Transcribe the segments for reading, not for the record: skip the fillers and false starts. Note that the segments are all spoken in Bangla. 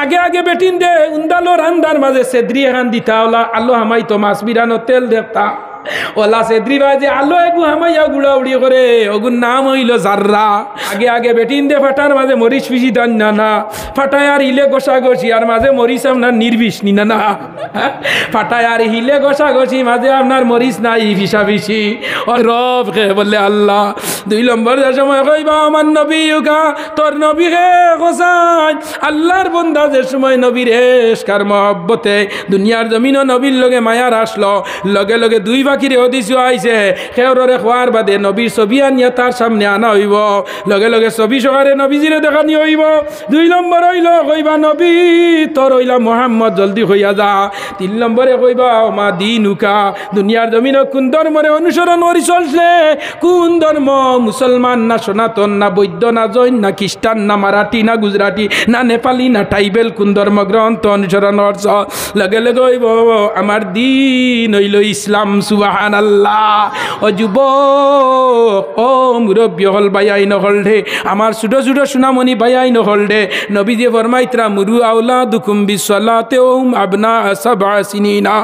আগে আগে বেটিন দে উন্দালো রান্দার মাঝে সেদ্রি এখান দিতা ওলা আলো হামাই তো মাছ বিরানো তেল দেখতা ওলা সেদ্রি বাজে আলো এগু হামাইয়া গুড়া উড়ি করে ওগুর নাম হইল জাররা। আগে আগে বেটিন দে ফাটার মাঝে মরিচ পিসি দান না না ফাটায় আর হিলে গোসা গছি আর মাঝে মরিচ আপনার নির্বিষ নি না না ফাটায় আর হিলে গোসা গছি মাঝে আপনার মরিচ নাই পিসা পিসি ও রব কে বললে আল্লাহ। 2 নম্বর সময় কইবা আমার নবী উকা তোর নবী হে গোসাই আল্লাহর বন্দা যে সময় নবীর এশকার মহব্বতে দুনিয়ার জমিনও নবীর লগে মায়ার আসলো লগে লগে 2 বাকিরে হদিসও আইছে খেওরে খোয়ার বাদে নবীর ছবি আনিয়া তার সামনে আনা হইব লগে লগে ছবি সহারে নবীজিরে দেখানি হইব। 2 নম্বর হইল কইবা নবী তোর হইলা মোহাম্মদ জলদি হইয়া যা। 3 নম্বরে কইবা মা দিন উকা দুনিয়ার জমিনও কোন ধর্মরে অনুসরণ করি চলছে কোন ধর্ম মুসলমান না সনাতন না বৌদ্ধ না জৈন না খ্রিস্টান না মারাঠি না গুজরাটি না নেপালি না টাইবেল কোন ধর্মগ্রন্থ অনুসরণ করছ লগে লগে হইব আমার দিন হইল ইসলাম সুবহানাল্লাহ। ও যুবক ও মুরব্বী হল বাইয়াই নহল ঢে আমার ছোট ছোট সোনামণি বাইয়াই নহল ঢে নবীজি ফরমাইতরা মুরু আওলাদুকুম বিসসালাতিহুম আবনা 7 সিনিনা।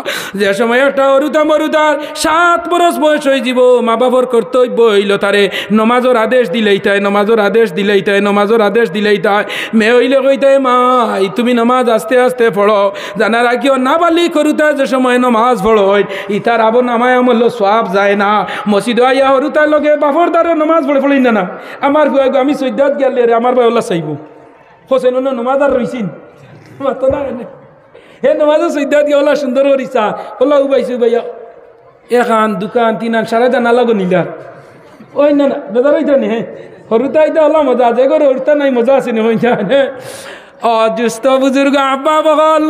যে সময় একটা অরুতা মরুদার 7 বছর বয়স হয়ে যাব মা বাবার কর্তব্য হইল তারে নমাজের আদেশ দিলেই তাই নমাজের আদেশ দিলেই তাই নমাজের আদেশ দিলেই তাই মেয়ে হইলে কইতে মা তুমি নমাজ আস্তে আস্তে পড়ো জানা রাখিও না বালি করুতা যে সময় নমাজ পড়ো ইতার আবো নামায় আমল সওয়াব যায় না মসজিদ আইয়া হরুতার লগে বাফর দ্বারা নমাজ পড়ে পড়ি না না আমার বুয়াগো আমি সৈদাত গেলে রে আমার ভাই ওলা চাইব হোসেন নমাজ আর রইছিন মাতো না হে নমাজও সৈদাত গিয়ে ওলা সুন্দর করিছা ওলা উবাইছো ভাইয়া এখান দোকান 3 সাড়ে জানা লাগো নিলার ওই না না বেজার হইতা নে হরুতা আইতা ওলা মজা আছে গো হরুতা নাই মজা আছে নে হইতা অজুস্ত বুজুর্গ আব্বা বগল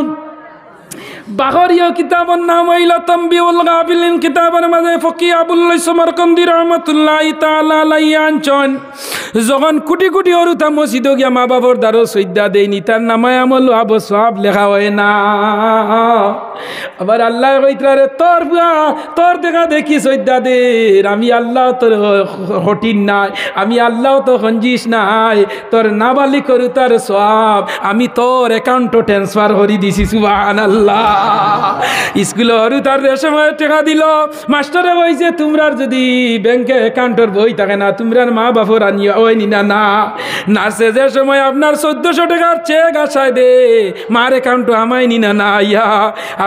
বাগরিয়া কিতাবের নাম হইল তানবিউল গাফিলিন। কিতাবের মাঝে ফকি আবুল্লাহ সমরকন্দি রহমাতুল্লাহি তাআলা আলাইহি আনছেন যখন কোটি কোটি অরুতা মসজিদ গিয়া মা বাবার দ্বারো সৈদা দেয়নি তার নামায় আমল আবো সব লেখা হয় না। আবার আল্লাহ কইতরারে তোর বুয়া তোর দেখা দেখি সৈদা দে আমি আল্লাহ তোর হটিন নাই আমি আল্লাহ তো খঞ্জিস নাই তোর নাবালি করু তার সব আমি তোর অ্যাকাউন্টে ট্রান্সফার করে দিছি সুবহানাল্লাহ। স্কুলে হরু তার সময় টাকা দিল মাস্টারে বইছে তোমরার যদি ব্যাংকে অ্যাকাউন্টের বই থাকে না তোমরার মা বাপর আনিয়া ওই নিনা না নার্সে যে সময় আপনার 1400 টাকার চেক আসায় দে মার অ্যাকাউন্ট আমায় নিনা না ইয়া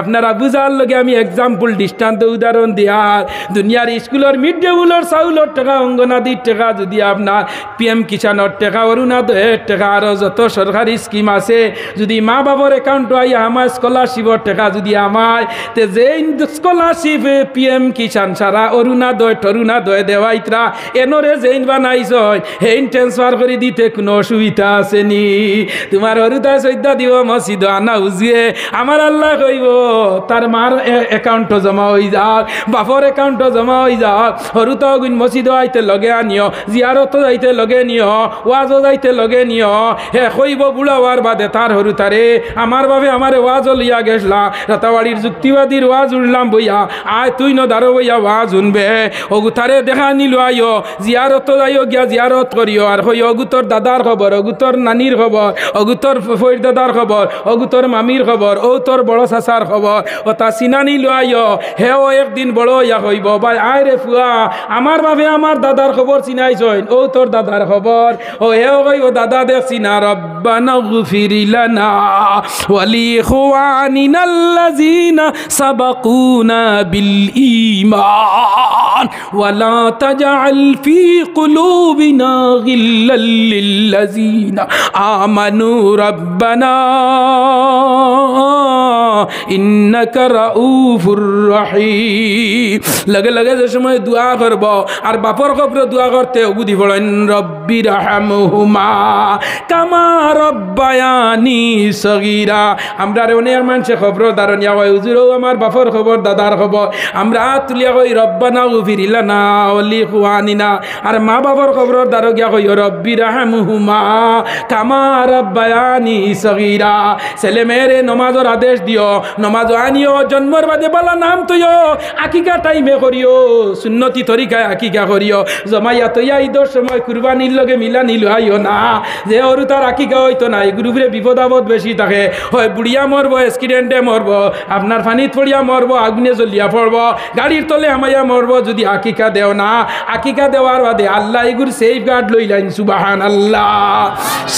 আপনারা বুঝার লগে আমি এক্সাম্পল দৃষ্টান্ত উদাহরণ দিয়ার দুনিয়ার স্কুলের মিড ডে মিলের চাউলের টাকা অঙ্গনাদির টাকা যদি আপনার PM কিষানের টাকা অরুণোদয়ের টাকা আরও যত সরকারি স্কিম আছে যদি মা বাবার অ্যাকাউন্ট আইয়া আমার স্কলারশিপের টাকা যদি আমায় তে যে স্কলারশিপ PM কিষান সারা অরুণোদয় দেওয়াইতরা এনরে যেইন বানাইছ হেইন ট্রান্সফার করে দিতে কোনো অসুবিধা আছে নি তোমার হরুতা সৈদা দিব মসজিদ আনা উজিয়ে আমার আল্লাহ কইব তার মার অ্যাকাউন্ট জমা হয়ে যাক বাপর অ্যাকাউন্ট জমা হয়ে যাক হরুতা গুণ মসজিদ আইতে লগে আনিও জিয়ারত যাইতে লগে নিও ওয়াজও যাইতে লগে নিও হে কইব বুড়া হওয়ার বাদে তার হরুতারে আমার ভাবে আমার ওয়াজও লিয়া গেছলা রাতাবাড়ির যুক্তিবাদীর ওয়াজ উঠলাম বইয়া আয় তুই ন দাঁড়ো বইয়া ওয়াজ শুনবে অগুতারে দেখা নিল আইও জিয়ারত যাইও গিয়া জিয়ারত করিও আর হই অগুতর দাদার খবর অগুতর নানির খবর অগুতর ফইর দাদার খবর অগুতর মামির খবর ও তোর বড় চাচার খবর ও তা চিনানি লো আইও হেও একদিন বড় ইয়া হইব ভাই আয় রে ফুয়া আমার ভাবে আমার দাদার খবর চিনাইছইন ও তোর দাদার খবর ও হেও কইব দাদা দেখ চিনা রব্বানা গফির লানা ওয়ালি ইখওয়ানিনাল্লাযিনা সাবাকুনা বিল ঈমান ওয়ালা তাজআল ফি কুলুবিনা গিল্লাল লিল্লাযিনা আমানু রব্বানা ইন্নাকা রাউফুর রহিম। লগে লগে যে সময় দোয়া করব আর বাপর কবরে দোয়া করতে বুঝি বলেন রব্বি রাহমহুমা কামা রব্বায়ানি সগীরা। আমরা অনেক মানুষে খবর দাঁড়ানিয়া হয় হুজুরও আমার বাপর খবর দাদার খবর আমরা তুলিয়া কই রব্বানা গফির লানা ওয়ালি ইখওয়ানিনা আর মা বাবার খবর দাঁড়ো গিয়া কই রব্বি রাহমহুমা কামা রব্বায়ানি সগীরা। ছেলে মেয়েরে নমাজের আদেশ দিও নমাজ আনিও জন্মর বাদে বালা নাম তৈও আকিকা টাইমে করিও সুন্নতি তরিকায় আকিকা করিও জমাইয়া তৈয়া ঈদের সময় কুরবানির লগে মিলা নিল আইও না যে ওরু তার আকিকা হইতো না এই গ্রুপে বিপদ আপদ বেশি থাকে হয় বুড়িয়া মরবো অ্যাক্সিডেন্টে মরবো আপনার পানিত পড়িয়া মরবো আগুনে জ্বলিয়া পড়বো গাড়ির তলে আমাইয়া মরবো যদি আকিকা দেও না আকিকা দেওয়ার বাদে আল্লাহ এগুর সেফ গার্ড লইলেন সুবাহান আল্লাহ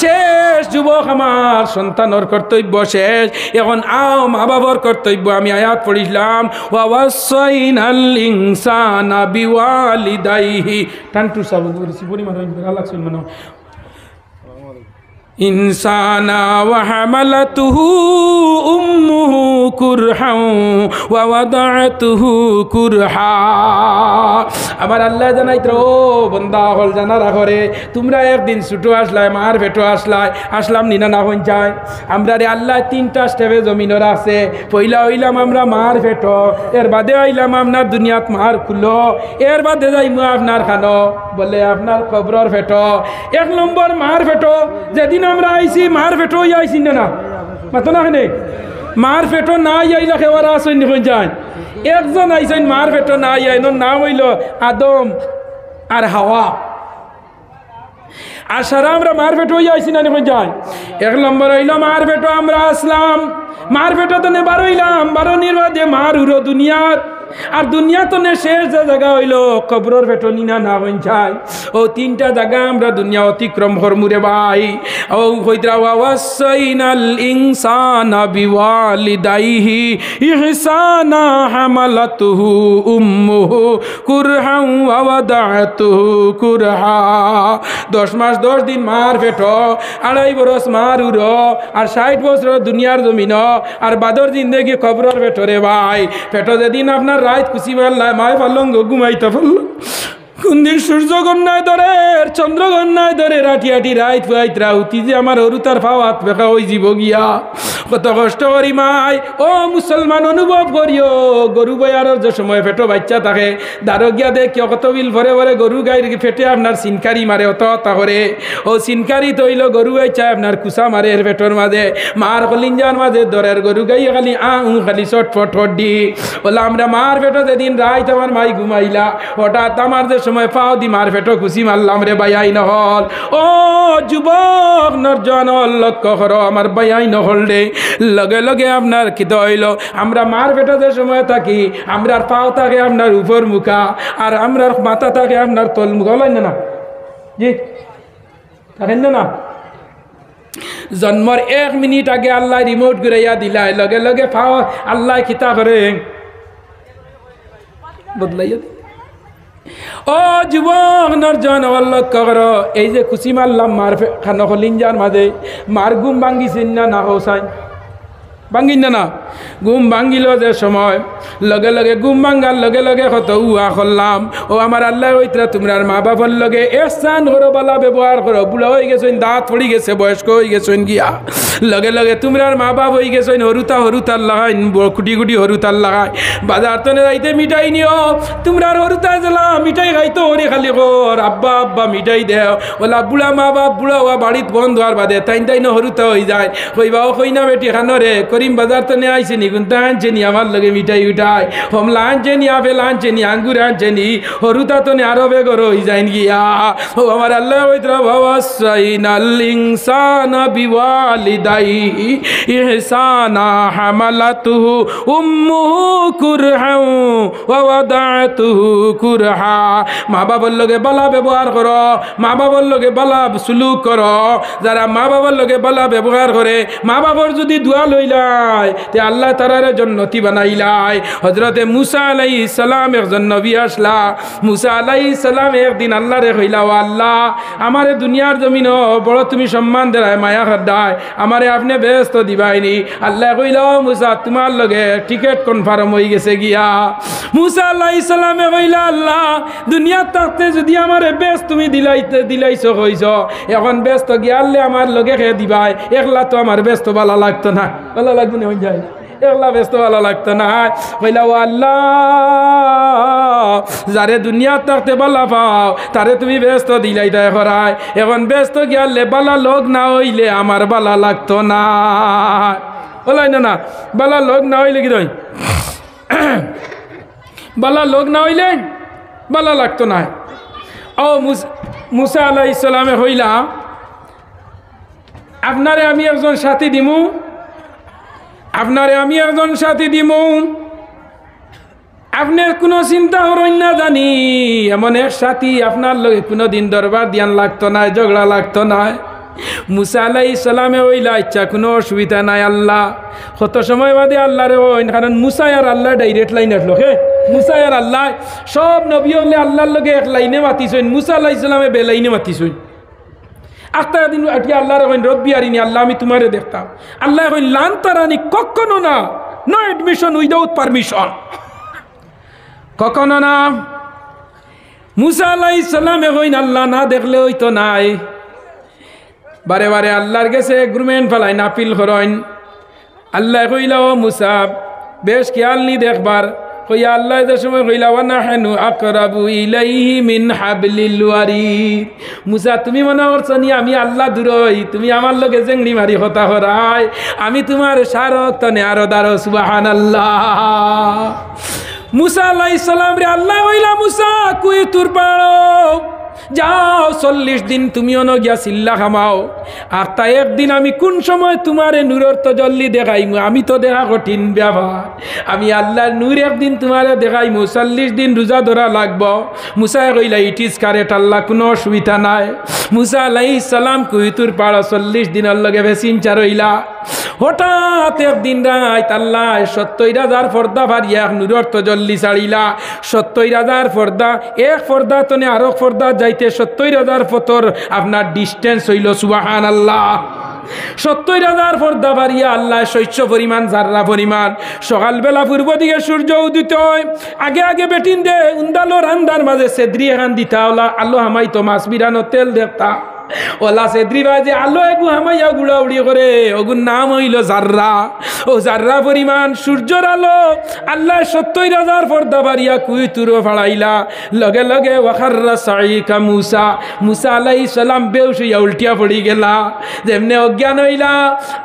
শেষ যুবক আমার সন্তানর কর্তব্য শেষ এখন আও মা বাবার কর্তব্য আমি আয়াত পড়িলাম ওয়াসাইনাল ইনসানা বিওয়ালিদাইহি টানটু সাবুদ করেছি পরিমাণ আল্লাহ সুবহানাহু ইনসানা ওয়া হামালাতুহু উম্মুহু কুরহান ওয়া ওয়াদাআতুহু কুরহা আমার আল্লাহ জানাইতো বান্দা হল জানা রাখরে তোমরা একদিন ছুটো আসলাই মার ভেটো আসলাম নিনা না হইন যায় আমরা রে আল্লাহ তিনটা স্টেপে জমিনর আছে পয়লা হইলাম আমরা মার ভেটো এর বাদে হইলাম আপনার দুনিয়াত মার খুলো এর বাদে যাইমু আপনার খানো বলে আপনার কবরর ভেটো এক নম্বর মার ভেটো যেদিন আমরা আইছি মার ভেটো আইছি না মাতো না হেনে মার ভেটো না আইলা খেওয়ারা আসেন হইন যায় একজন আইছেন মার ভেটো না আইন নাম হইল আদম আর হাওয়া আর সারা আমরা মার ভেটো আইছি না হইন যায় এক নম্বর হইল মার ভেটো আমরা আসলাম মার ভেটো তো নে বারো হইলাম বারো নির্বাদে মার উড়ো দুনিয়াত আর দুনিয়া তো নে শেষ যে জায়গা হইল কবরের ভেটো নিনা না হইন যায় ও তিনটা জায়গা আমরা দুনিয়া অতিক্রম করমুরে ভাই ও কইতরা ওয়াসাইনাল ইনসানা বিওয়ালিদাইহি ইহসানা হামালাতুহু উম্মুহু কুরহান ওয়া ওয়াদাআতুহু কুরহা 10 মাস 10 দিন মার ভেটো 2.5 বছর মার উড়ো আর 60 বছর দুনিয়ার জমিন আর বাদর জিন্দেগি কবরের ভেটোরে ভাই ভেটো যেদিন আপনার রাত খুশি মারলায় মায় পালঙ্গ ঘুমাইতে পারল কোন দিন সূর্য গন্যায় ধরে চন্দ্র গন্যায় ধরে রাটি আটি রাত ফুয়াইত রাউতি যে আমার হরুতার ফাওয়াত বেকা হয়ে যাব গিয়া কত কষ্ট করি মাই ও মুসলমান অনুভব করিও গরু বয়ারের যে সময় ফেটো বাচ্চা থাকে দারগিয়া দেখ কত বিল ভরে ভরে গরু গাইর ফেটে আপনার সিনকারি মারে অত করে ও সিনকারি তৈল গরু বাচ্চা আপনার কুসা মারে এর ফেটোর মাঝে মার কলিঞ্জার মাঝে দরের গরু গাই খালি খালি চটফট দি বলে আমরা মার ফেটো যেদিন রাত আমার মাই ঘুমাইলা হঠাৎ আমার যে সময় পাও দি মার ফেটো খুশি মারলাম রে বাইয়াই নহল ও যুবক নরজন লক্ষ্য করো আমার বাইয়াই নহল রে লগে লগে আপনার কিত হইল আমরা মার ফেটো যে সময় থাকি আমরার পাও থাকে আপনার উপর মুখা আর আমরার মাথা থাকে আপনার তল মুখা হলেন না জি থাকেন না জন্মর 1 মিনিট আগে আল্লাহ রিমোট ঘুরাইয়া দিলাই লগে লগে পাও আল্লাহ কিতা করে বদলাইয়া ও যুবক নরজন লক্ষ্য করো এই যে খুশি মারলাম মার খানো খলিঞ্জার মাঝে মার ঘুম ভাঙ্গিছেন না হোসাইন ভাঙ্গিন না ঘুম ভাঙ্গিল যে সময় লগে লগে ঘুম ভাঙ্গার লগে লগে কত উহা করলাম ও আমার আল্লাহ ওইতরা তোমরার মা বাবার লগে এহসান করো বালা ব্যবহার করো বুড়া হয়ে গেছেন দাঁত পড়ি গেছে বয়স্ক হয়ে গেছেন গিয়া লগে লগে তোমরার মা বাপ হয়ে গেছেন হরুতার লাগাই কুটি কুটি হরুতার লাগাই বাজার তনে যাইতে মিঠাই নিও তোমরার হরুতা জ্বালা মিঠাই খাইতো ওরে খালি কর আব্বা আব্বা মিঠাই দেও ওলা বুড়া মা বাপ বুড়া হওয়া বাড়িত বন্ধ হওয়ার বাদে তাইন হরুতা হয়ে যায় কইবাও কই না বেটি খানরে করিম বাজার তনে আইছে নি কিন্তু আনছে নি আমার লগে মিঠাই উঠায় হমলা আনছে নি আপেল আনছে নি আঙ্গুর আনছে নি হরুতা তনে আরো বেগর হয়ে যায় গিয়া ও আমার আল্লাহ ওইতরা ওয়াসাইনাল ইনসানা বিওয়ালিদাইহি ইহসানা হামালাতুহু উম্মুহু কুরহান ওয়া ওয়াদাআতুহু কুরহা মা বাবার লগে বালা ব্যবহার করো মা বাবার লগে বালা সুলুক করো যারা মা বাবার লগে বালা ব্যবহার করে মা বাবার যদি দোয়া লইলাই তে আল্লাহ তারারে জান্নাতি বানাইলাই হযরতে মুসা আলাইহিস সালাম একজন নবী আসলা মুসা আলাইহিস সালাম একদিন আল্লাহ রে কইলা ও আল্লাহ আমারে দুনিয়ার জমিন বড় তুমি সম্মান দেয় মায়া খাদায় আমারে আপনি ব্যস্ত দিবাইনি আল্লাহ কইলা ও মুসা তোমার লগে টিকেট কনফার্ম হয়ে গেছে গিয়া মুসা আলাইহিস সালামে কইলা আল্লাহ দুনিয়া থাকতে যদি আমারে ব্যস্ত তুমি দিলাইছো কইছো এখন ব্যস্ত গিয়ালে আমার লগে খে দিবাই একলা তো আমার ব্যস্ত ভালো লাগতো না ভালো লাগবে না হয়ে যায় একলা ব্যস্ত ভালো লাগতো না কইলা ও আল্লাহ যারে দুনিয়া থাকতে বালা পাও তারে তুমি ব্যস্ত দিলাই দেয় করায় এখন ব্যস্ত গিয়ালে বালা লোক না হইলে আমার বালা লাগতো না ওলাই না না বালা লোক না হইলে কি রই বালা লোক না হইলে বালা লাগতো না। ও মুসা আলাইহিস সালামে হইলা আপনারে আমি একজন সাথী দিমু, আপনারে আমি একজন সাথী দিমু, আপনার কোনো চিন্তা হরণ না জানি এমন এক সাথী আপনার লগে কোনো দিন দরবার দিয়ান লাগতো না, ঝগড়া লাগতো না। মুসা আলাইহিস সালামে হইলা ইচ্ছা কোনো অসুবিধা নাই আল্লাহ। কত সময় বাদে আল্লাহরে হইন, কারণ মুসা আর আল্লাহ ডাইরেক্ট লাইন আসলো। হে মুসা আর আল্লাহ সব নবী হলে আল্লাহর লগে এক লাইনে মাতিছেন, মুসা আলাইহিস সালামে বেলাইনে মাতিছেন। আস্তা দিন আটিয়া আল্লাহর কইন রব্বি আরিনি, আল্লাহ আমি তোমারে দেখতাম। আল্লাহ কইন লান তারানি, কখনো না, নো এডমিশন উইদাউট পারমিশন, কখনো না। মুসা আলাইহিস সালামে কইন আল্লাহ না দেখলে হইতো নাই। বারে বারে আল্লাহর কাছে এগ্রিমেন্ট ফেলাই নাপিল করেন। আল্লাহ কইলা ও মুসা বেশ খেয়াল নি দেখবার, কইয়া আল্লাহ যে সময় কইলা ওয়া নাহনু আকরাবু ইলাইহি মিন হাবলিল ওয়ারিদ। মুসা তুমি মনে করছো নি আমি আল্লাহ দূরই, তুমি আমার লগে জেংড়ি মারি হতা হরাই, আমি তোমার শারক তনে আরো দারো সুবহানাল্লাহ। মুসা আলাইহিস সালাম রে আল্লাহ কইলা মুসা কুই তুর পাড়ো যাও 40 দিন তুমিও ন গিয়া চিল্লা খামাও, আর তাই একদিন আমি কোন সময় তোমারে নূরের তো জল্লি দেখাইমু, আমি তো দেখা কঠিন ব্যাপার, আমি আল্লাহর নূর একদিন তোমারে দেখাইমু, 40 দিন রোজা ধরা লাগবো। মুসা কইলা ইট ইজ কারেক্ট আল্লাহ, কোনো অসুবিধা নাই। মুসা আলাইহিস সালাম কুইতুর পাড়া 40 দিনের লগে ভেসিনচা রইলা। হঠাৎ একদিন রাত আল্লাহ 70,000 পর্দা ভারিয়া নূরের তো জল্লি ছাড়িলা। 70,000 পর্দা, এক পর্দা তনে আরো পর্দা যাইতে 70,000 ফতর আপনার ডিস্টেন্স হইল সুবহানাল্লাহ। 70,000 পর্দা বাড়িয়া আল্লাহ শস্য পরিমাণ জাররা পরিমাণ। সকালবেলা পূর্ব দিকে সূর্য উদিত হয়, আগে আগে বেটিন দে উন্দালো রান্দার মাঝে সেদ্রি এখান দিতা ওলা আল্লো হামাই তো মাছ বিরানো তেল দেখতা ওলা সেদ্রি বাজে আল্লো এগু হামাইয়া গুড়া উড়ি করে, ওগুর নাম হইল জাররা। ও জাররা পরিমাণ সূর্যর আলো আল্লাহ 70,000 পর্দা বাড়িয়া কুই তুরো ফাড়াইলা। লগে লগে ওয়াখাররা সাইকা মুসা, মুসা আলাইহিস সালাম বেউস হইয়া উল্টিয়া পড়ি গেলা। যেমনে অজ্ঞান হইলা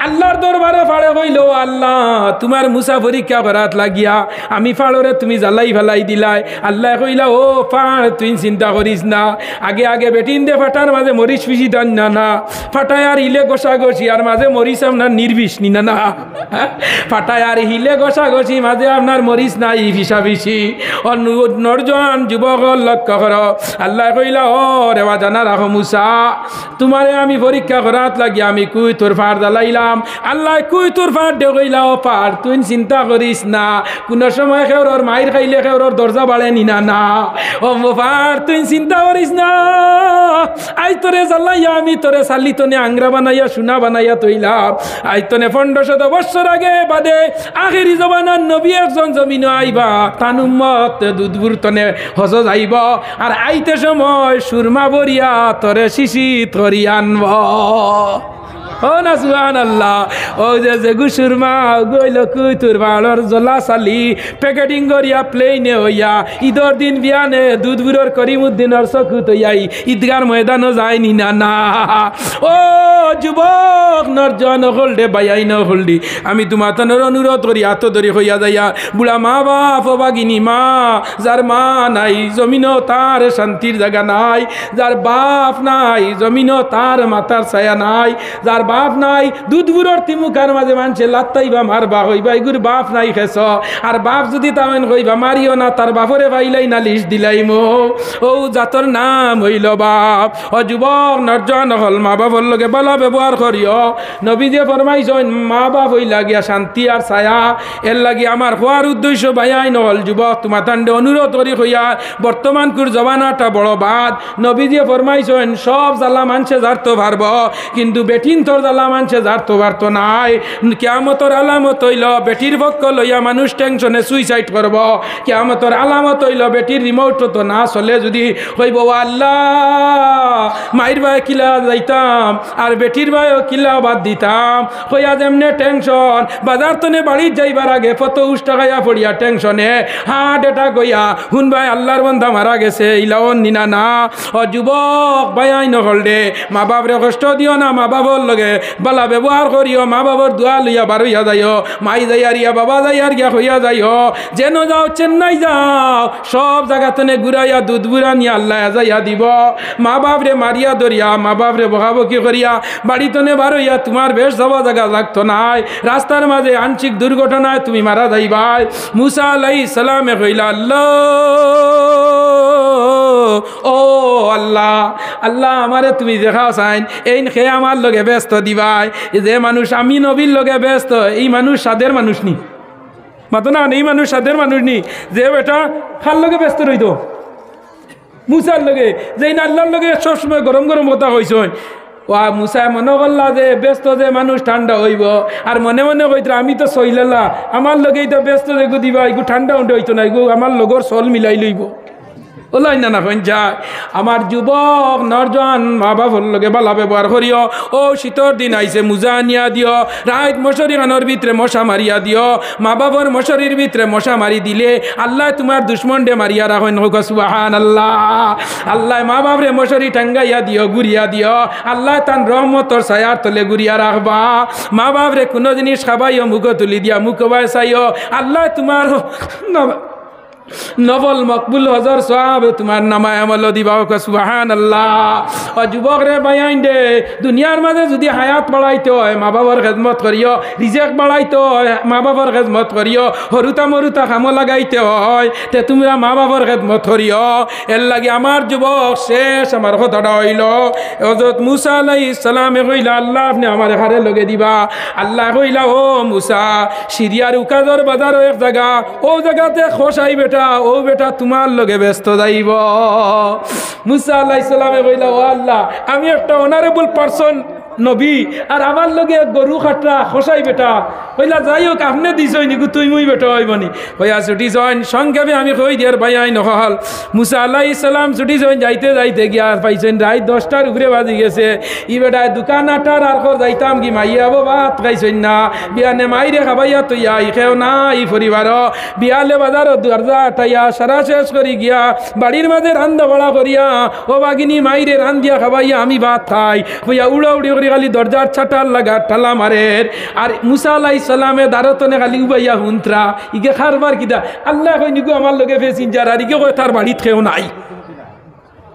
আল্লাহর দরবারে ফাড়ে কইল আল্লাহ তোমার মুসা পরীক্ষা করাত লাগিয়া আমি ফাড়রে তুমি জ্বালাই ফেলাই দিলাই। আল্লাহ কইলা ও ফাড় তুই চিন্তা করিস না, আগে আগে বেটিন দে ফাটার মাঝে মরিস পিসি দান না না, ফাটায় আর হিলে গোসা গছি আর মাঝে মরিস আপনার নির্বিষ নি না না, ফাটায় আর হিলে গোসা গছি মাঝে আপনার মরিস নাই ভিসা ভিসি। ও নরজন যুবক লক্ষ্য কর, আল্লাহ কইলা ও রেওয়া জানা রাখো মুসা তোমারে আমি পরীক্ষা করাত লাগি আমি কুই তোর ফাড় জ্বালাইলাম। আল্লাহ কুই তোর ফাড় দে কইলা ও ফাড় তুই চিন্তা করিস না, কোন সময় খেওর মাইর খাইলে খেওর দরজা বাড়ে নি না না, ও ফাড় তুই চিন্তা করিস না, আই তোরে জ্বালাইয়া আমি তোরে চালি তনে আংরা বানাইয়া সোনা বানাইয়া তৈলাম। আই তনে 1500 বছর আগে বাদে আখেরি জবানার নবী একজন জমিন আইবা তান উম্মত দুধবুর তনে হজ যাইব, আর আইতে সময় সুরমা বরিয়া তোরে শিশিত করি আনব। ও না সুবহানাল্লাহ। ও যে গুসুরমা গইল কুই তোর বাড়র জলা চালি প্যাকেটিং করিয়া প্লেনে হইয়া ঈদর দিন বিয়ানে দুধবুরর করিমুদ্দিনের চকু তৈয়াই ঈদগার ময়দানও যায়নি না না। ও যুবক নরজন হলডে বাইয়াই ন হলডি আমি তোমার তনের অনুরোধ করি হাত ধরি হইয়া যাইয়া বুড়া মা বাপ বাগিনী মা যার মা নাই জমিনও তার শান্তির জায়গা নাই, যার বাপ নাই জমিনও তার মাতার ছায়া নাই, যার বাপ নাই দুধবুরর তিমুখার মাঝে মানছে লাত্তাইবা মারবা হইবা এগুর বাপ নাই খেস, আর বাপ যদি তামেন হইবা মারিও না তার বাপরে পাইলাই না লিস্ট দিলাই মো। ও জাতর নাম হইল বাপ। ও যুবক নরজন হল মা বাপর লগে ভালো ব্যবহার করিও। নবী যে ফরমাইছেন মা বাপ হইলা গিয়া শান্তি আর ছায়া, এর লাগি আমার হওয়ার উদ্দেশ্য ভাইয়াই নহল যুবক তোমার তান্ডে অনুরোধ করি হইয়া বর্তমান কুর জবানাটা বড় বাদ। নবী যে ফরমাইছেন সব জ্বালা মানছে জারতো পারব, কিন্তু বেটিন তোর জ্বালা মানছে জারতো পারতো নাই। কিয়ামতর আলামত হইল বেটির পক্ষ লইয়া মানুষ টেনশনে সুইসাইড করব। কিয়ামতর আলামত হইল বেটির রিমোট তো না চলে যদি হইব আল্লাহ মাইর ভাই কিলা যাইতাম আর বেটির ভাইও কিলা বাদ দিতাম হইয়া যেমনে টেনশন বাজার তনে বাড়ির যাইবার আগে কত উষ্টাগাইয়া পড়িয়া টেনশনে হার্ট অ্যাটাক হইয়া হুন ভাই আল্লাহর বন্ধা মারা গেছে ইলাওন নিনা না। ও যুবক ভাই আই নহল দে মা বাপরে কষ্ট দিও না, মা বাবার লগে লগে বালা ব্যবহার করিও মা বাবার দোয়া লইয়া বার হইয়া যাইও মাই যাইয়া বাবা যাইয়ার গিয়া হইয়া যাইও যেন যাও চেন্নাই যাও সব জায়গাতে ঘুরাইয়া দুধ বুড়া নিয়ে আল্লাহ যাইয়া দিব মা বাপরে মারিয়া ধরিয়া মা বাপরে বকাবকি করিয়া বাড়িতনে বার হইয়া তোমার বেশ যাওয়া জায়গা লাগতো নাই রাস্তার মাঝে আংশিক দুর্ঘটনায় তুমি মারা যাইবাই মুসা আলাইহিস সালামে কইলা আল্লাহ ও আল্লাহ আল্লাহ আমারে তুমি দেখাও চাইন এই খেয়ে আমার লগে ব্যস্ত দিবাই যে মানুষ আমি নবীর লগে ব্যস্ত এই মানুষ সাদের মানুষ নি মাতো না এই মানুষ সাদের মানুষ নি যে বেটা খার লগে ব্যস্ত রইতো মুসার লগে যে আল্লাহর লগে সবসময় গরম গরম কথা হয়েছ ও মুসায় মনে করলা যে ব্যস্ত যে মানুষ ঠান্ডা হইব আর মনে মনে কইত আমি তো সইলালা আমার লগেই তো ব্যস্ত যে গো দিবা এগু ঠান্ডা উন্ডে হইতো না এগু আমার লগর চল মিলাই লইব ওলাই না না যায় আমার যুবক নরজন মা বাবার লগে বালা ব্যবহার করিও ও শীতর দিন আইসে মুজা আনিয়া দিও রাত মশারি খানোর ভিতরে মশা মারিয়া দিও মা বাবার মশারির ভিতরে মশা মারি দিলে আল্লাহ তোমার দুশ্মন ডে মারিয়া রাখেন হোক সুবহানাল্লাহ আল্লাহ মা বাবরে মশারি টাঙ্গাইয়া দিও গুড়িয়া দিও আল্লাহ তান রহমতর ছায়ার তলে গুড়িয়া রাখবা মা বাবরে কোনো জিনিস খাবাইও মুখ তুলি দিয়া মুখ চাইও আল্লাহ তোমার নবল মকবুল হজর সওয়াব তোমার নামায় আমল দিবা সুবহানাল্লাহ ও যুবক রে বাইন দে দুনিয়ার মাঝে যদি হায়াত বাড়াইতে হয় মা বাবার খেদমত করিও রিজেক বাড়াইতে হয় মা বাবার খেদমত করিও হরুতা মরুতা কামো লাগাইতে হয় তে তোমরা মা বাবার খেদমত করিও এর লাগে আমার যুবক শেষ আমার কথাটা হইল হযরত মুসা আলাইহিস সালামে কইলা আল্লাহ আপনি আমার হারে লগে দিবা আল্লাহ কইলা ও মুসা সিরিয়ার উকাজর বাজার এক জায়গা ও জায়গাতে খোসাই বেটা ও বেটা তোমার লগে ব্যস্ত যাইব মুসা আলাইহিস সালামে কইলা ও আল্লাহ আমি একটা অনারেবল পারসন নবী আর আমার লগে গরু খাটরা খসাই বেটা কইলা যাই হোক আপনি দিছই নিকু তুই মুই বেটা হইবনি কইয়া ছুটি জয়েন সংক্ষেপে আমি কই দিয়ার ভাই আই নহল মুসা আলাইহিস সালাম ছুটি জয়েন যাইতে যাইতে গিয়া পাইছেন রাত 10টার উপরে বাজি গেছে ই বেটায় দোকান আটার আর কর যাইতাম কি মাইয়া ভাত খাইছেন না বিয়ানে মাইরে খাবাইয়া তৈয়া ই খেও না ই পরিবার বিয়ালে বাজার দরজা আটাইয়া সারা শেষ করি গিয়া বাড়ির মাঝে রান্দা বড়া করিয়া ও বাগিনী মাইরে রান্দিয়া খাবাইয়া আমি ভাত খাই হইয়া উড়া উড়ি খালি দরজার ছাটার লাগা ঠালা মারের আর মুসা আলাইহিস সালামে দারতনে খালি উবাইয়া হুন্ত্রা ইগে খারবার কিদা আল্লাহ কই নিগো আমার লগে ফেসিনজার আর ইগে কই তার বাড়িত খেও নাই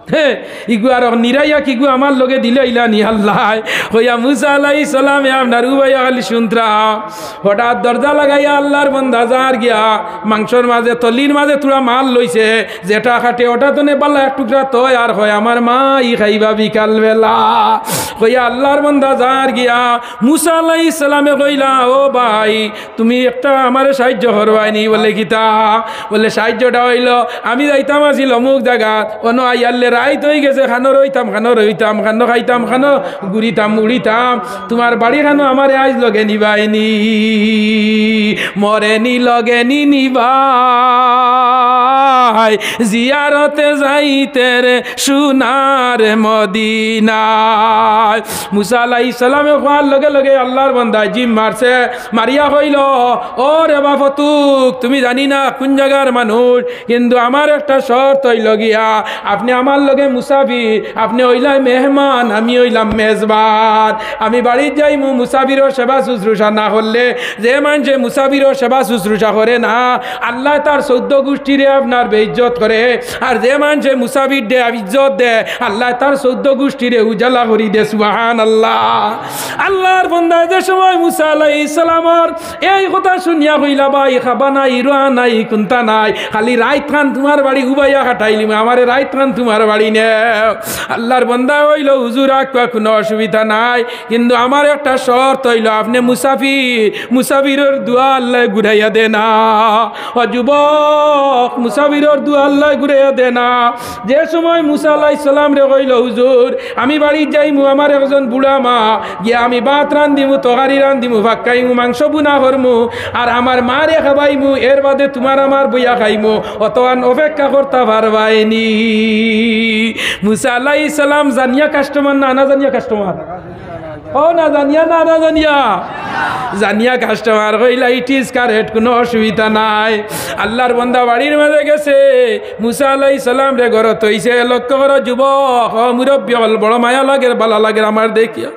হ্যাঁ ইগু আর নিরাইয়া কিগু আমার লগে দিলে ইলানি আল্লাহ হইয়া মুসা আলাইহিস সালামে আপনার উবাইয়া খালি শুনত্রা হঠাৎ দরজা লাগাইয়া আল্লাহর বান্দা যার গিয়া মাংসর মাঝে তলির মাঝে তোরা মাল লইছে যেটা খাটে ওটা তো বালা এক টুকরা তয় আর হয় আমার মা ই খাইবা বিকাল বেলা হইয়া আল্লাহর বান্দা যার গিয়া মুসা আলাইহিস সালামে কইলা ও ভাই তুমি একটা আমার সাহায্য করবাইনি বলে গীতা বলে সাহায্যটা হইল আমি যাইতাম আছিল অমুক জায়গা অন আইয়াল্লে রাইত হয়ে গেছে খানো রইতাম খানো খাইতাম খানো ঘুরিতাম উড়িতাম তোমার বাড়ি খানো আমার আজ লগে নিবাইনি মরেনি লগে নিবাই জিয়ারতে যাইতে রে সোনার মদিনায় মুসা আলাইহিস সালামে কোয়ার লগে লগে আল্লাহর বান্দা জিম মারছে মারিয়া হইল ও রে বাফতুক তুমি জানি না কোন জায়গার মানুষ কিন্তু আমার একটা শর্ত হইল গিয়া আপনি আমার লগে মুসাফির আপনি হইলাই মেহমান আমি হইলাম মেজবান আমি বাড়ি যাই মুসাফিরও সেবা শুশ্রূষা না করলে যে মানুষে মুসাফিরও সেবা শুশ্রূষা করে না আল্লাহ তার 14 গোষ্ঠীরে আপনার বেইজ্জত করে আর যে মানুষে মুসাফির দে ইজ্জত দে আল্লাহ তার 14 গোষ্ঠীরে উজালা করি দে সুবহানাল্লাহ আল্লাহর বান্দা যে সময় মুসা আলাইহিস সালামর এই কথা শুনিয়া কইলা ভাই খাবা নাই রুয়া নাই কুন্তা নাই খালি রাইত খান তোমার বাড়ি উবাইয়া কাটাইলি আমারে রাইত খান তোমার বাড়ি নে আল্লাহর বান্দা হইল হুজুর আকবা কোনো অসুবিধা নাই কিন্তু আমার একটা শর্ত হইল আপনি মুসাফিরের দোয়া আল্লাহ ঘুরাইয়া দে না ও যুবক মুসাফিরের দোয়া আল্লাহ ঘুরাইয়া দে না যে সময় মুসা আলাইহিস সালাম রে কইল হুজুর আমি বাড়ি যাইমু আমার একজন বুড়া মা গিয়া আমি ভাত রান্দিমু তরকারি রান্দিমু ভাক্কাইমু মাংস বুনা করমু আর আমার মারে খাবাইমু এর বাদে তোমার আমার বইয়া খাইমু অতয়ান অপেক্ষা করতে পারবাইনি মুসা আলাইহিস সালাম জানিয়া কাস্টমার না জানিয়া কাস্টমার ও না জানিয়া জানিয়া কাস্টমার কইলা ইট ইজ কারেক্ট, কোনো অসুবিধা নাই। আল্লাহর বান্দা বাড়ির মাঝে গেছে, মুসা আলাইহিস সালাম রে ঘরত হইছে। লক্ষ্য করো যুবক, মুরব্বী হল বড় মায়া লাগে, ভালো লাগে আমার দেখিয়া।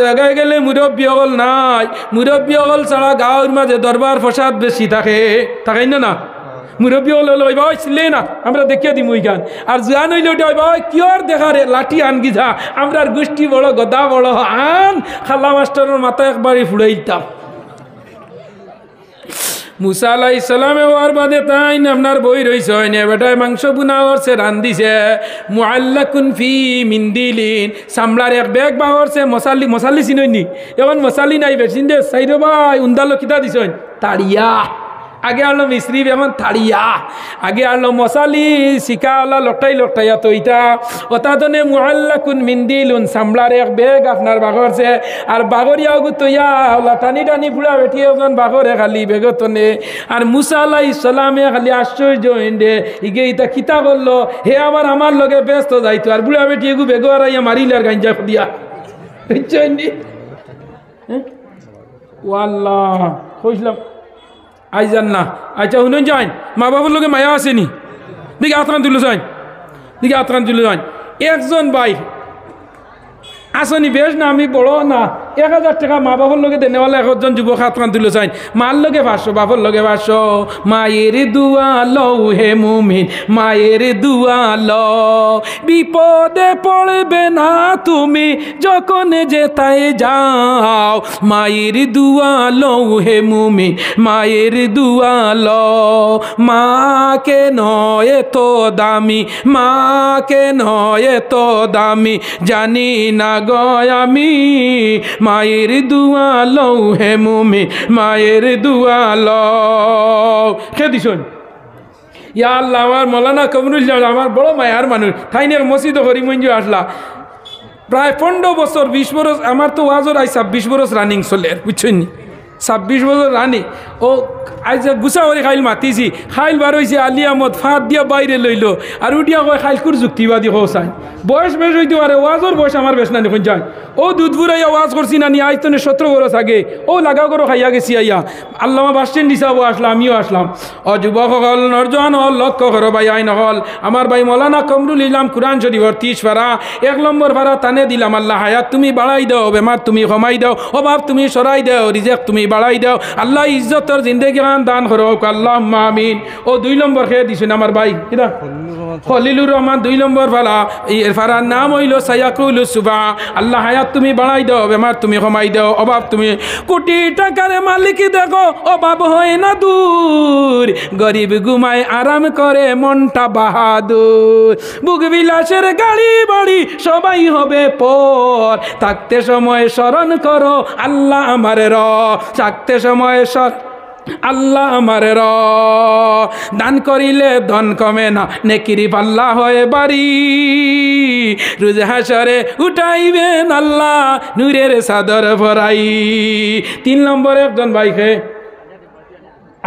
জায়গায় গেলে মুরব্বী হল নাই, মুরব্বী হল ছাড়া গাঁওর মাঝে দরবার ফসাদ বেশি থাকে, থাকেই না? মুরব্বী হলে ওই ভাই ছিলে না, আমরা দেখিয়ে দিই মুইখান। আর জান হইলে ওইটা ওই ভাই কিয়র দেখা রে লাঠি আন গিঝা, আমরা গোষ্ঠী বড় গদা বড় আন, খাল্লা মাস্টারের মাথা একবারই ফুড়াই দিতাম। মুসা আলাইহিস সালামে ওর বাদে তাই আপনার বই রইছে হয় না, বেটায় মাংস বুনা করছে, রান্ধিছে মুআল্লাকুন ফি মিন্দিলিন, সামলার এক ব্যাগ বাহরছে, মশালি চিনইনি, এখন মশালি নাই বেশিন দে সাইড ভাই উন্দালো কিতা দিছেন তাড়িয়া। আগে আলো মিস্ত্রি এখন থাড়িয়া, আগে আলো মশালি শিকাওয়ালা লটাইয়া তৈতা অতাদনে মুআল্লাকুন মিন্দিলুন, সামলার এক বেগ আপনার বাগরছে। আর বাগরিয়া তৈয়া ওলা টানি টানি বুড়া বেঠিয়ে ওজন বাগরে খালি বেগতনে। আর মুসা আলাইহিস সালামে খালি আশ্চর্য হইন্দে ইগে ইতা কিতা করলো, হে আবার আমার লগে ব্যস্ত যাইতো। আর বুড়া বেঠিয়ে গু বেগ আরাইয়া মারিলে আর গাঞ্জা দিয়া বুঝছেন। ওয়াল্লাহ কইলাম আইজান না। আচ্ছা শুনুন যাই, মা বাবার লোকে মায়া আসেনি, দিকে আত্রান তুলে যাই, দিকে আত্রান তুলে যাই। একজন ভাই আসনি বেশ না, আমি বড় না, 1000 টাকা মা বাবার লগে দেনেওয়ালা একজন যুবক আত্রান তুলে যাই। মার লগে 500, বাবার লগে 500। মায়ের দুয়া লও হে মুমিন, মায়ের দুয়া লও, বিপদে পড়বে না তুমি যখন যেতায় যাও। মায়ের দুয়া লও হে মুমিন, মায়ের দুয়া লও। মাকে নয় তো দামি, মাকে নয় তো দামি, জানি না গয় আমি। মায়ের দুয়া লও হে মুমিন, মায়ের দুয়া লও। খেয়ে দিছুন ইয়া আল্লাহ, আমার মৌলানা কামরুল আমার বড় মায়ার মানুষ, ঠাইনের মসজিদ হরিমঞ্জ আসলা প্রায় 15 বছর 20 বছর। আমার তো ওয়াজর আই 26 বছর রানিং চলে, বুঝছেন 26 বছর রানি। ও আজ গুছা করে খাইল মাতিছি, খাইল বার হয়েছে আলী আহমদ ফাঁদ দিয়া বাইরে লইল। আর উঠিয়া কয় খাইলকুর যুক্তিবাদী হোসাই, বয়স বেশ হইতে পারে, ওয়াজর বয়স আমার বেশ না দেখুন যায়। ও দুধ বুড়াইয়া ওয়াজ করছি না নি, আজ তো 17 বছর আগে। ও লাগাও করো খাইয়া গেছি আইয়া। আল্লামা বাসছেন দিশাবো আসলাম, আমিও আসলাম। ও যুবক হল, নরজন হল, লক্ষ্য করো ভাই আইন হল। আমার ভাই মৌলানা কামরুল ইসলাম কুরআন শরীফর 30 পারা 1 নম্বর পারা টানে দিলাম। আল্লাহ হায়াত তুমি বাড়াই দাও, বেমার তুমি কমাই দাও, অভাব তুমি সরাই দাও, রিজেক তুমি বাড়াই দাও। আল্লাহ ইজ্জতর জিন্দেগি দান করো, আল্লাহুম্মা আমিন। ও 2 নম্বর খেয়ে দিছেন আমার ভাই কিনা খলিলুর রহমান 2 নম্বর ফালা। এর ফারার নাম হইল সায়াকুলু সুবা। আল্লাহ হায়াত তুমি বাড়াই দাও, বেমার তুমি কমাই দাও, অভাব তুমি। কোটি টাকার মালিক দেখো অভাব হয় না দূর, গরিব ঘুমায় আরাম করে মনটা বাহাদুর। বুক বিলাসের গাড়ি বাড়ি সবাই হবে পর, থাকতে সময় স্মরণ করো আল্লাহ আমার র, থাকতে সময় আল্লাহ আমার র। দান করিলে ধন কমে না, নেকিরি পাল্লা হয়ে বাড়ি, রোজ হাসরে উঠাইবেন আল্লাহ নূরের চাদর ভরাই। 3 নম্বর একজন ভাইকে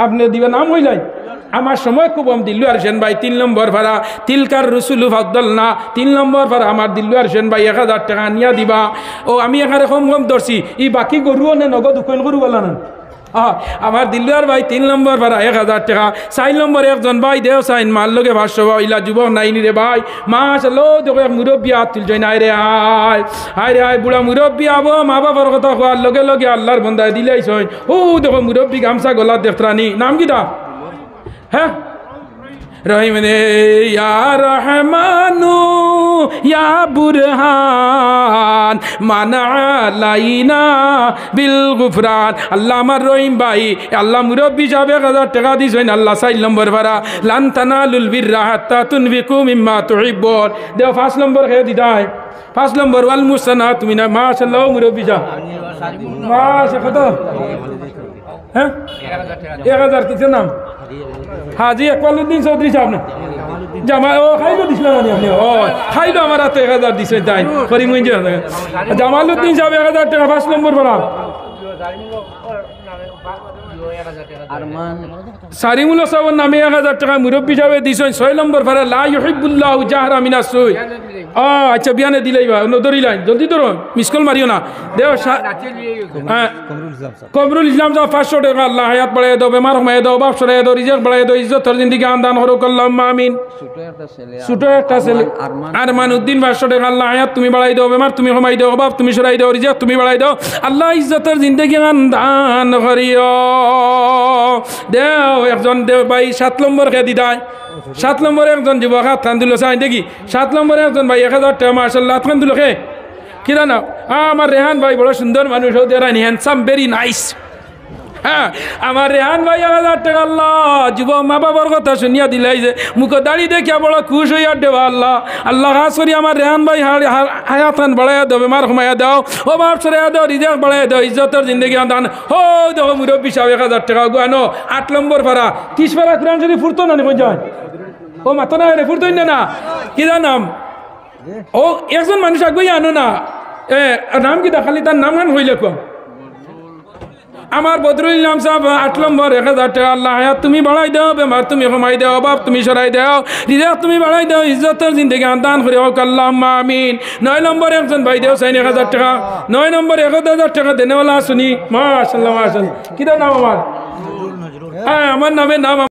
আপনি দিবেন, নাম হয়ে যায় আমার সময় খুব কম। দিল্লু আরশেন ভাই 3 নম্বর ভাড়া, তিলকার রসুলু ফাদ্দল না 3 নম্বর ভাড়া। আমার দিল্লু আরশেন ভাই 1000 টাকা নিয়া দিবা। ও আমি এখানে কম ধরছি, ই বাকি গরুও নে নগদ উকেল গরু বলা না। আমার দিল্লুয়ার ভাই 3 নম্বর ভাড়া 1000 টাকা। 4 নম্বর একজন ভাই দেও সাইন মার লগে 500 ইলা যুবক নাইনি রে ভাই। মাশাআল্লাহ দেখো এক মুরব্বী হাত তুলছে নাই রে, আয় রে আয় বুড়া মুরব্বী আবো, মা বাবার কথা কোয়ার লগে লগে আল্লাহর বন্দায় দিলেই সই। ও দেখো মুরব্বী গামছা গলা দেখতরানি, নাম কিটা? হ্যাঁ রহিম রে ইয়া রহমানু ইয়া বুরহান মানা লাইনা বিল গুফরান। আল্লাহ আমার রহিম ভাই, আল্লাহ মুরব্বী সাহেব 1000 টাকা দিছেন। আল্লাহ 4 নম্বর ভাড়া লান তানালুল বিররা হাত্তা তুনফিকু মিম্মা তুহিব্বুন। দেও 5 নম্বর খেয়ে দিদাই। 5 নম্বর ওয়াল মুসানাত মিনা। মাশাআল্লাহ মুরব্বী সাহেব মাশাআল্লাহ কত? হ্যাঁ 1000 কিসের নাম? হাজি আকবালউদ্দিন চৌধুরী সাহেব না জামা। ও খাইলো দিছিল না আপনি? ও খাইলো আমার হাতে 1000 দিছে তাই করিমগঞ্জ। জামালউদ্দিন সাহেব 1000 টাকা 5 নম্বর ভাড়া। সারিমুল্লাহ সাহেবের নামে 1000 টাকা মুরব্বী সাহেব দিছেন 6 নম্বর ফারা লা ইউহিব্বুল্লাহু জাহরা মিনাস সুই। আচ্ছা বিয়ানে দিলাইবা ধরিলাইন জলদি ধরো মিস কল মারিও না দেও। কমরুল ইসলাম সাহেব 500 টাকা আল্লাহ হায়াত বাড়ায় দাও, বেমার কমায় দাও, বাপ সরায় দাও, রিজিক বাড়ায় দাও, ইজ্জতের জিন্দেগি আনদান করুক আল্লাহুম্মা আমিন। ছোট একটা ছেলে আরমান উদ্দিন 500 টাকা আল্লাহ হায়াত তুমি বাড়াই দাও, বেমার তুমি কমাই দাও, বাপ তুমি সরাই দাও, রিজিক তুমি বাড়াই দাও, আল্লাহ ইজ্জতের জিন্দেগি আনদান করিও দেও। একজন দেও ভাই 7 নম্বর কে দিদায় 7 নম্বরে একজন যুবক হাত খান দিল চাই দেখি 7 নম্বরে একজন ভাই 1000 টাকা মাশাআল্লাহ হাত খান দিল কে কিরা না আমার রেহান ভাই বড় সুন্দর মানুষ হতে রানি হ্যান্ডসাম ভেরি নাইস। হ্যাঁ আমার রেহান ভাই 1000 টাকা আল্লাহ যুবক মা বাবার কথা শুনিয়া দিলাই যে মুখ দাড়ি দেখিয়া বড় খুশ হইয়া দেওয়া আল্লাহ আল্লাহ খাস করি আমার রেহান ভাই হায়াত খান বাড়াইয়া দাও, বেমার কমাইয়া দাও, ও বাপ সরাইয়া দাও, রিজিক বাড়াইয়া দাও, ইজ্জতের জিন্দেগি আনদান। ও দেখো মুরব্বী সাহেব 1000 টাকা গুয়ানো 8 নম্বর পারা 30 পারা কোরআন শরীফ ফুরতো না কোন যায় ও মাতো না রে ফুরতোই না কি নাম ও একজন মানুষ আগুই আনো না নাম কি দেখালি তার নাম গান হইলে কম আমার বদরুল ইসলাম সাহেব 8 নম্বর 1000 টাকা আল্লাহ হায়াত তুমি বাড়াই দাও, বেমার তুমি কমাই দাও, বাপ তুমি সরাই দাও, রিজিক তুমি বাড়াই দাও, ইজ্জতের জিন্দেগি আনদান করে হোক আল্লাহুম্মা আমিন। 9 নম্বর একজন ভাই দেও 1000 টাকা 9 নম্বর 1000 টাকা দেনেওয়ালা শুনি মাশাআল্লাহ মাশাআল্লাহ। কি নাম আমার? হ্যাঁ আমার নামের নাম